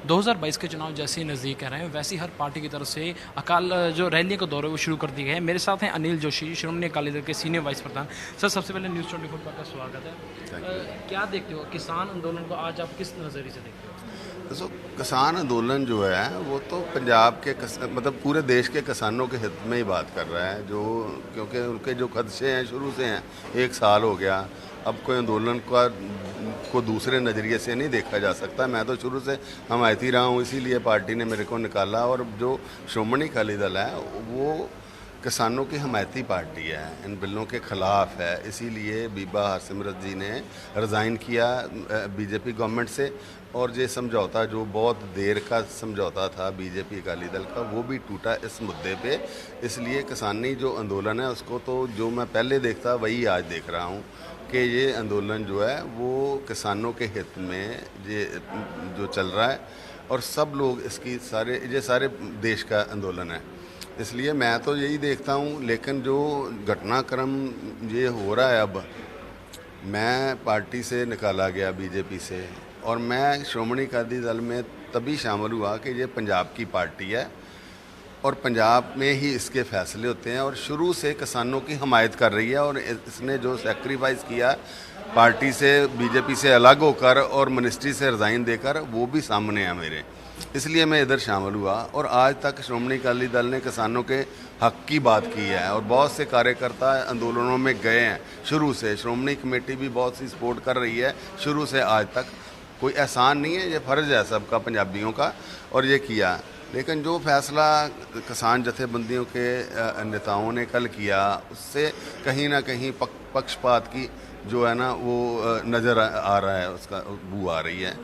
2022 के चुनाव जैसे ही नज़दीक आ रहे हैं वैसे ही हर पार्टी की तरफ से अकाल जो रैली का दौर है वो शुरू कर दिए गए हैं। मेरे साथ हैं अनिल जोशी, श्रोमणी अकाली दल के सीनियर वाइस प्रधान। सर, सबसे पहले न्यूज़ 24 पर आपका स्वागत है। क्या देखते हो किसान आंदोलन को, आज आप किस नज़रिए से देखते हो? तो किसान आंदोलन जो है वो तो पंजाब के मतलब पूरे देश के किसानों के हित में ही बात कर रहा है, जो क्योंकि उनके जो खदशे हैं शुरू से हैं। 1 साल हो गया, अब कोई आंदोलन को दूसरे नज़रिए से नहीं देखा जा सकता। मैं तो शुरू से हमायती रहा हूँ, इसीलिए पार्टी ने मेरे को निकाला। और जो श्रोमणी अकाली दल है वो किसानों की हमायती पार्टी है, इन बिलों के ख़िलाफ़ है। इसीलिए बीबा हरसिमरत जी ने रिज़ाइन किया बीजेपी गवर्नमेंट से। और ये समझौता जो बहुत देर का समझौता था बीजेपी अकाली दल का, वो भी टूटा इस मुद्दे पे। इसलिए किसानी जो आंदोलन है उसको तो जो मैं पहले देखता वही आज देख रहा हूँ कि ये आंदोलन जो है वो किसानों के हित में ये जो चल रहा है। और सब लोग इसकी ये सारे देश का आंदोलन है, इसलिए मैं तो यही देखता हूँ। लेकिन जो घटनाक्रम ये हो रहा है, अब मैं पार्टी से निकाला गया बीजेपी से, और मैं श्रोमणी अकाली दल में तभी शामिल हुआ कि ये पंजाब की पार्टी है और पंजाब में ही इसके फैसले होते हैं। और शुरू से किसानों की हमायत कर रही है, और इसने जो सेक्रीफाइस किया पार्टी से, बीजेपी से अलग होकर और मिनिस्ट्री से रिज़ाइन देकर, वो भी सामने है मेरे। इसलिए मैं इधर शामिल हुआ। और आज तक श्रोमणी अकाली दल ने किसानों के हक की बात की है, और बहुत से कार्यकर्ता आंदोलनों में गए हैं शुरू से। श्रोमणी कमेटी भी बहुत सी सपोर्ट कर रही है शुरू से आज तक। कोई एहसान नहीं है, ये फ़र्ज़ है सबका पंजाबियों का, और ये किया। लेकिन जो फैसला किसान जथेबंदियों के नेताओं ने कल किया, उससे कहीं ना कहीं पक्षपात की जो है ना वो नज़र आ रहा है, उसका बू आ रही है।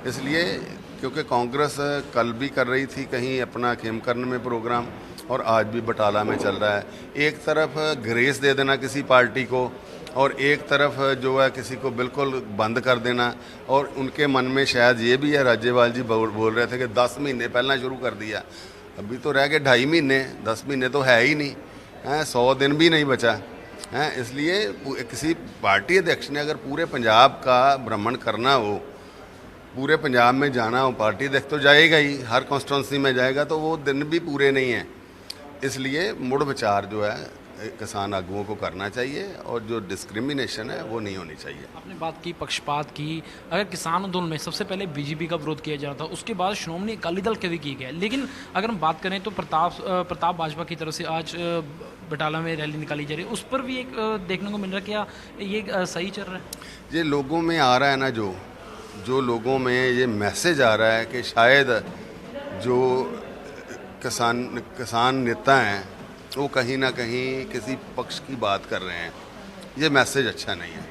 इसलिए क्योंकि कांग्रेस कल भी कर रही थी कहीं अपना खेमकरण में प्रोग्राम, और आज भी बटाला में चल रहा है। एक तरफ ग्रेस दे देना किसी पार्टी को, और एक तरफ जो है किसी को बिल्कुल बंद कर देना। और उनके मन में शायद ये भी है, राज्यपाल जी बोल रहे थे कि 10 महीने पहला शुरू कर दिया, अभी तो रह गए 2.5 महीने, 10 महीने तो है ही नहीं है, 100 दिन भी नहीं बचा है। इसलिए किसी पार्टी अध्यक्ष ने अगर पूरे पंजाब का भ्रमण करना हो, पूरे पंजाब में जाना हो, पार्टी अध्यक्ष तो जाएगा ही, हर कॉन्स्टिट्यूंसी में जाएगा, तो वो दिन भी पूरे नहीं हैं। इसलिए मुड़ विचार जो है किसान आगुओं को करना चाहिए, और जो डिस्क्रिमिनेशन है वो नहीं होनी चाहिए। आपने बात की पक्षपात की। अगर किसान आंदोलन में सबसे पहले बीजेपी का विरोध किया जा रहा था, उसके बाद श्रोमणी अकाली दल के भी किए गए। लेकिन अगर हम बात करें तो प्रताप बाजपा की तरफ से आज बटाला में रैली निकाली जा रही है, उस पर भी एक देखने को मिल रहा है। क्या ये सही चल रहा है? ये लोगों में आ रहा है ना, जो लोगों में ये मैसेज आ रहा है कि शायद जो किसान नेता हैं वो कहीं ना कहीं किसी पक्ष की बात कर रहे हैं। ये मैसेज अच्छा नहीं है,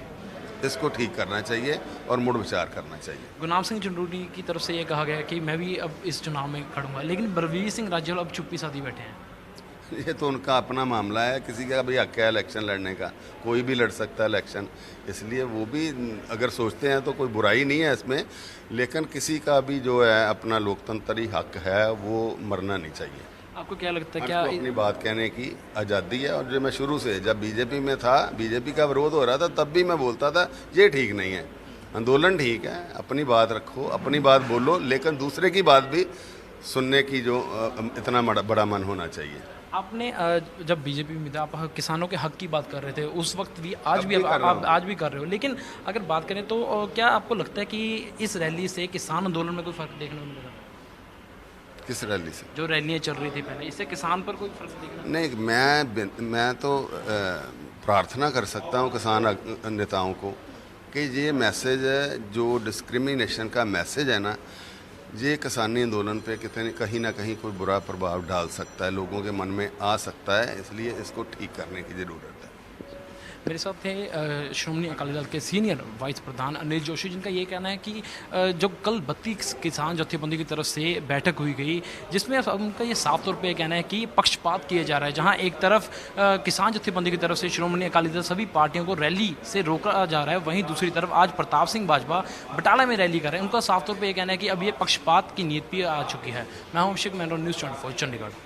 इसको ठीक करना चाहिए और मुड़ विचार करना चाहिए। गुरनाम सिंह झुंझुनू की तरफ से ये कहा गया कि मैं भी अब इस चुनाव में खड़ूंगा, लेकिन बलवीर सिंह राजेवाल अब चुप्पी साधी बैठे हैं। ये तो उनका अपना मामला है, किसी का भी हक है इलेक्शन लड़ने का, कोई भी लड़ सकता है इलेक्शन। इसलिए वो भी अगर सोचते हैं तो कोई बुराई नहीं है इसमें। लेकिन किसी का भी जो है अपना लोकतंत्री हक है, वो मरना नहीं चाहिए। आपको क्या लगता है, क्या अपनी बात कहने की आज़ादी है? और जो मैं शुरू से जब बीजेपी में था, बीजेपी का विरोध हो रहा था, तब भी मैं बोलता था ये ठीक नहीं है। आंदोलन ठीक है, अपनी बात रखो, अपनी बात बोलो, लेकिन दूसरे की बात भी सुनने की जो इतना बड़ा मन होना चाहिए। आपने जब बीजेपी में था, आप किसानों के हक की बात कर रहे थे उस वक्त भी, आज भी आप आज भी कर रहे हो। लेकिन अगर बात करें तो क्या आपको लगता है कि इस रैली से किसान आंदोलन में कोई फ़र्क देखने को मिलेगा? किस रैली से? जो रैलियाँ चल रही थी पहले, इससे किसान पर कोई फर्क देखना? नहीं, मैं तो प्रार्थना कर सकता हूँ किसान नेताओं को कि ये मैसेज है, जो डिस्क्रिमिनेशन का मैसेज है ना, ये किसानी आंदोलन पे कहीं ना कहीं कोई बुरा प्रभाव डाल सकता है, लोगों के मन में आ सकता है। इसलिए इसको ठीक करने की ज़रूरत है। मेरे साथ थे श्रोमणी अकाली दल के सीनियर वाइस प्रधान अनिल जोशी, जिनका ये कहना है कि जो कल 32 किसान जत्थेबंदी की तरफ से बैठक हुई गई, जिसमें उनका ये साफ तौर पे कहना है कि पक्षपात किया जा रहा है। जहां एक तरफ किसान जत्थेबंदी की तरफ से श्रोमणी अकाली दल सभी पार्टियों को रैली से रोका जा रहा है, वहीं दूसरी तरफ आज प्रताप सिंह बाजपा बटाला में रैली कर रहे हैं। उनका साफ तौर पर यह कहना है कि अब ये पक्षपात की नीयत भी आ चुकी है। मैं हूं अभिषेक, न्यूज़ 24 चंडीगढ़।